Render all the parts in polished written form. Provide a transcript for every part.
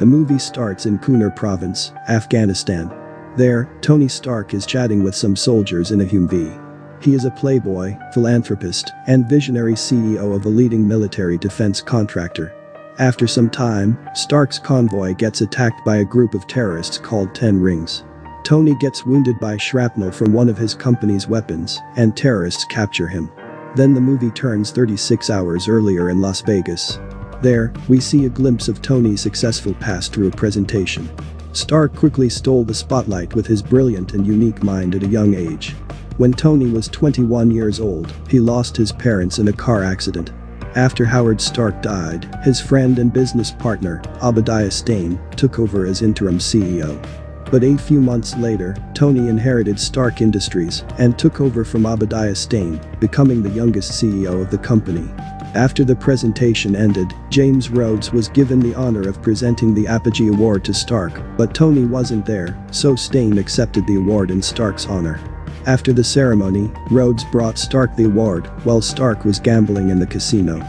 The movie starts in Kunar province, Afghanistan. There, Tony Stark is chatting with some soldiers in a Humvee. He is a playboy, philanthropist, and visionary CEO of a leading military defense contractor. After some time, Stark's convoy gets attacked by a group of terrorists called 10 Rings. Tony gets wounded by shrapnel from one of his company's weapons, and terrorists capture him. Then the movie turns 36 hours earlier in Las Vegas. There, we see a glimpse of Tony's successful pass through a presentation. Stark quickly stole the spotlight with his brilliant and unique mind at a young age. When Tony was 21 years old, he lost his parents in a car accident. After Howard Stark died, his friend and business partner, Obadiah Stane, took over as interim CEO. But a few months later, Tony inherited Stark Industries and took over from Obadiah Stane, becoming the youngest CEO of the company. After the presentation ended, James Rhodes was given the honor of presenting the Apogee Award to Stark, but Tony wasn't there, so Stane accepted the award in Stark's honor. After the ceremony, Rhodes brought Stark the award while Stark was gambling in the casino.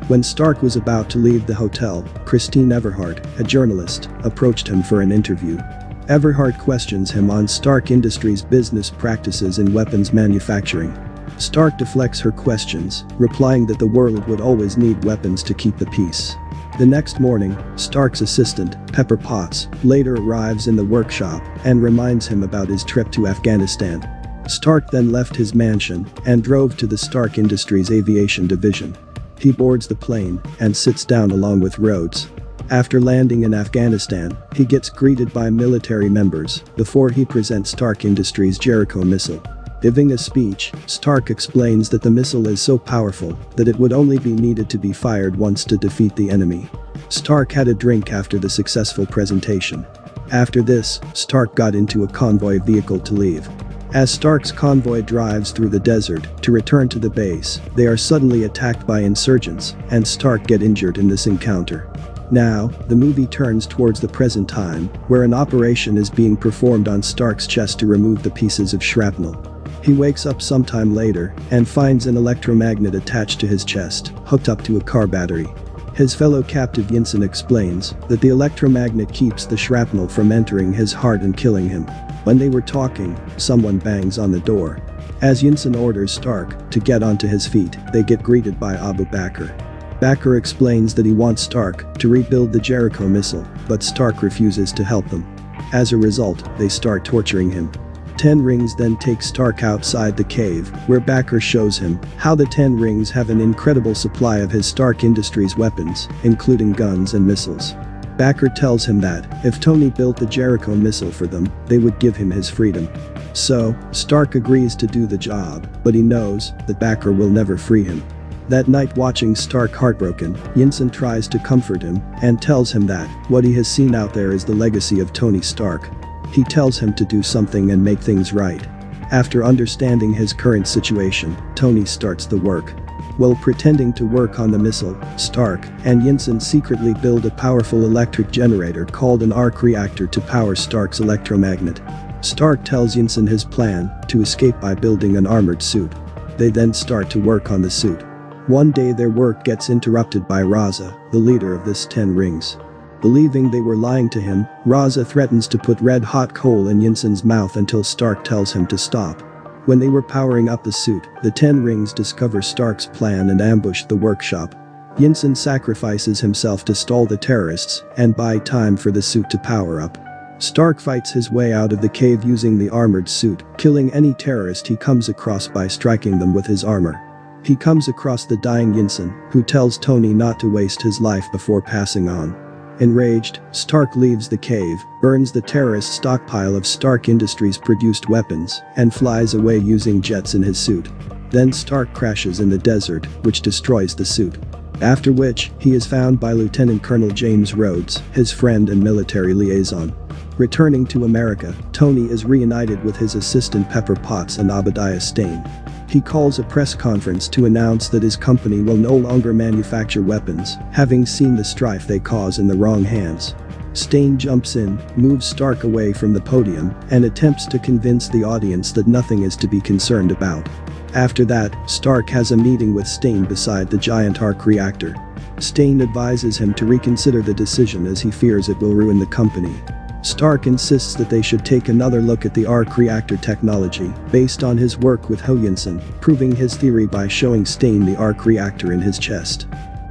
When Stark was about to leave the hotel, Christine Everhart, a journalist, approached him for an interview. Everhart questions him on Stark Industries' business practices in weapons manufacturing. Stark deflects her questions, replying that the world would always need weapons to keep the peace. The next morning, Stark's assistant, Pepper Potts, later arrives in the workshop and reminds him about his trip to Afghanistan. Stark then left his mansion and drove to the Stark Industries aviation division. He boards the plane and sits down along with Rhodes. After landing in Afghanistan, he gets greeted by military members before he presents Stark Industries' Jericho missile. Giving a speech, Stark explains that the missile is so powerful that it would only be needed to be fired once to defeat the enemy. Stark had a drink after the successful presentation. After this, Stark got into a convoy vehicle to leave. As Stark's convoy drives through the desert to return to the base, they are suddenly attacked by insurgents, and Stark get injured in this encounter. Now, the movie turns towards the present time, where an operation is being performed on Stark's chest to remove the pieces of shrapnel. He wakes up sometime later and finds an electromagnet attached to his chest, hooked up to a car battery. His fellow captive Yinsen explains that the electromagnet keeps the shrapnel from entering his heart and killing him. When they were talking, someone bangs on the door. As Yinsen orders Stark to get onto his feet, they get greeted by Abu Bakr. Bakr explains that he wants Stark to rebuild the Jericho missile, but Stark refuses to help them. As a result, they start torturing him. 10 Rings then take Stark outside the cave, where Bakr shows him how the 10 Rings have an incredible supply of his Stark Industries weapons, including guns and missiles. Bakr tells him that, if Tony built the Jericho missile for them, they would give him his freedom. So, Stark agrees to do the job, but he knows that Bakr will never free him. That night, watching Stark heartbroken, Yinsen tries to comfort him and tells him that what he has seen out there is the legacy of Tony Stark. He tells him to do something and make things right. After understanding his current situation, Tony starts the work. While pretending to work on the missile, Stark and Yinsen secretly build a powerful electric generator called an arc reactor to power Stark's electromagnet. Stark tells Yinsen his plan to escape by building an armored suit. They then start to work on the suit. One day their work gets interrupted by Raza, the leader of this 10 Rings. Believing they were lying to him, Raza threatens to put red-hot coal in Yinsen's mouth until Stark tells him to stop. When they were powering up the suit, the 10 Rings discover Stark's plan and ambush the workshop. Yinsen sacrifices himself to stall the terrorists and buy time for the suit to power up. Stark fights his way out of the cave using the armored suit, killing any terrorist he comes across by striking them with his armor. He comes across the dying Yinsen, who tells Tony not to waste his life before passing on. Enraged, Stark leaves the cave, burns the terrorist stockpile of Stark Industries produced weapons, and flies away using jets in his suit. Then Stark crashes in the desert, which destroys the suit. After which, he is found by Lieutenant Colonel James Rhodes, his friend and military liaison. Returning to America, Tony is reunited with his assistant Pepper Potts and Obadiah Stane. He calls a press conference to announce that his company will no longer manufacture weapons, having seen the strife they cause in the wrong hands. Stane jumps in, moves Stark away from the podium, and attempts to convince the audience that nothing is to be concerned about. After that, Stark has a meeting with Stane beside the giant arc reactor. Stain advises him to reconsider the decision as he fears it will ruin the company. Stark insists that they should take another look at the arc reactor technology, based on his work with Huygensen, proving his theory by showing Stain the arc reactor in his chest.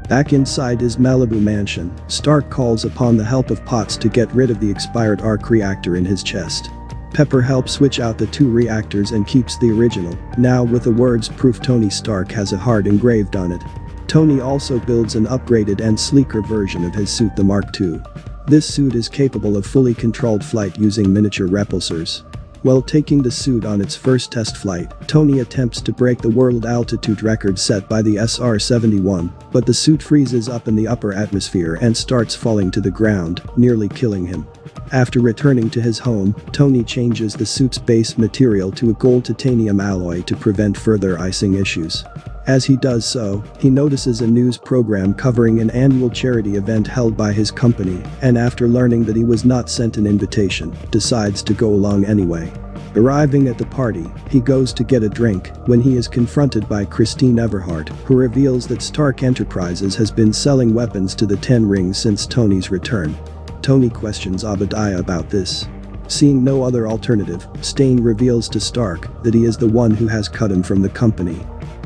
Back inside his Malibu mansion, Stark calls upon the help of Potts to get rid of the expired arc reactor in his chest. Pepper helps switch out the two reactors and keeps the original, now with the words "Proof Tony Stark" has a heart engraved on it. Tony also builds an upgraded and sleeker version of his suit, the Mark II. This suit is capable of fully controlled flight using miniature repulsors. While taking the suit on its first test flight, Tony attempts to break the world altitude record set by the SR-71, but the suit freezes up in the upper atmosphere and starts falling to the ground, nearly killing him. After returning to his home, Tony changes the suit's base material to a gold titanium alloy to prevent further icing issues. As he does so, he notices a news program covering an annual charity event held by his company, and after learning that he was not sent an invitation, decides to go along anyway. Arriving at the party, he goes to get a drink when he is confronted by Christine Everhart, who reveals that Stark Enterprises has been selling weapons to the Ten Rings since Tony's return. Tony questions Obadiah about this. Seeing no other alternative, Stain reveals to Stark that he is the one who has cut him from the company.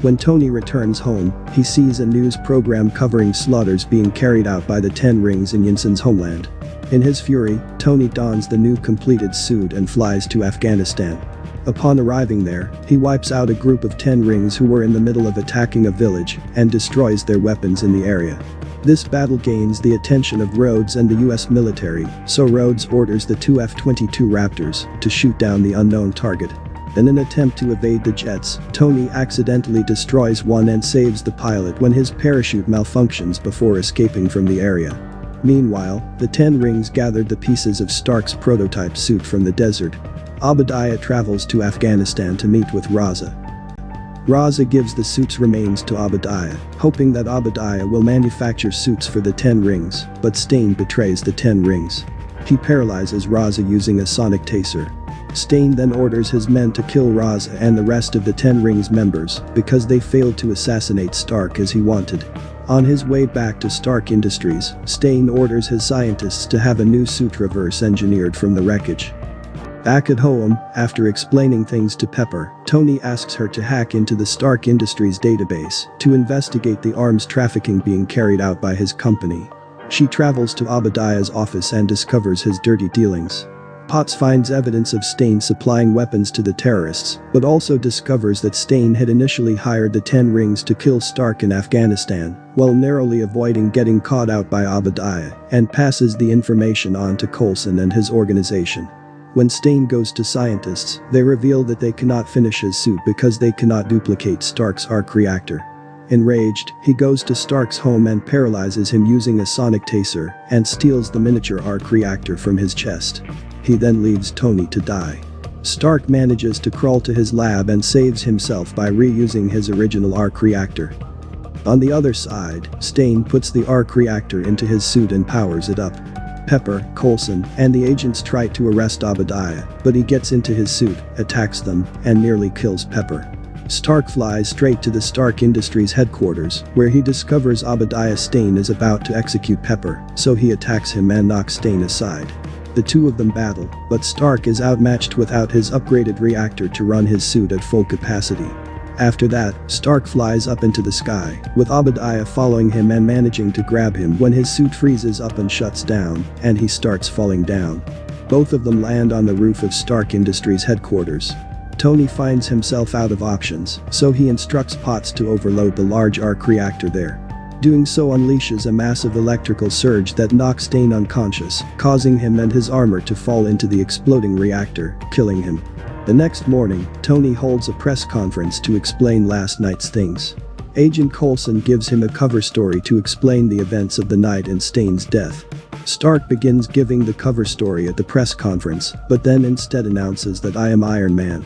When Tony returns home, he sees a news program covering slaughters being carried out by the Ten Rings in Yinsen's homeland. In his fury, Tony dons the new completed suit and flies to Afghanistan. Upon arriving there, he wipes out a group of 10 Rings who were in the middle of attacking a village and destroys their weapons in the area. This battle gains the attention of Rhodes and the US military, so Rhodes orders the two F-22 Raptors to shoot down the unknown target. In an attempt to evade the jets, Tony accidentally destroys one and saves the pilot when his parachute malfunctions before escaping from the area. Meanwhile, the 10 Rings gathered the pieces of Stark's prototype suit from the desert. Obadiah travels to Afghanistan to meet with Raza. Raza gives the suit's remains to Obadiah, hoping that Obadiah will manufacture suits for the 10 Rings, but Stain betrays the 10 Rings. He paralyzes Raza using a sonic taser. Stain then orders his men to kill Raza and the rest of the 10 Rings members because they failed to assassinate Stark as he wanted. On his way back to Stark Industries, Stain orders his scientists to have a new suit reverse engineered from the wreckage. Back at home, after explaining things to Pepper, Tony asks her to hack into the Stark Industries database to investigate the arms trafficking being carried out by his company. She travels to Obadiah's office and discovers his dirty dealings. Potts finds evidence of Stain supplying weapons to the terrorists, but also discovers that Stain had initially hired the 10 Rings to kill Stark in Afghanistan, while narrowly avoiding getting caught out by Obadiah, and passes the information on to Coulson and his organization. When Stain goes to scientists, they reveal that they cannot finish his suit because they cannot duplicate Stark's arc reactor. Enraged, he goes to Stark's home and paralyzes him using a sonic taser and steals the miniature arc reactor from his chest. He then leaves Tony to die. Stark manages to crawl to his lab and saves himself by reusing his original arc reactor. On the other side, Stain puts the arc reactor into his suit and powers it up. Pepper, Coulson, and the agents try to arrest Obadiah, but he gets into his suit, attacks them, and nearly kills Pepper. Stark flies straight to the Stark Industries headquarters, where he discovers Obadiah Stain is about to execute Pepper, so he attacks him and knocks Stain aside. The two of them battle, but Stark is outmatched without his upgraded reactor to run his suit at full capacity. After that, Stark flies up into the sky, with Obadiah following him and managing to grab him when his suit freezes up and shuts down, and he starts falling down. Both of them land on the roof of Stark Industries headquarters. Tony finds himself out of options, so he instructs Potts to overload the large arc reactor there. Doing so unleashes a massive electrical surge that knocks Stain unconscious, causing him and his armor to fall into the exploding reactor, killing him. The next morning, Tony holds a press conference to explain last night's things. Agent Coulson gives him a cover story to explain the events of the night and Stain's death. Stark begins giving the cover story at the press conference, but then instead announces that "I am Iron Man,"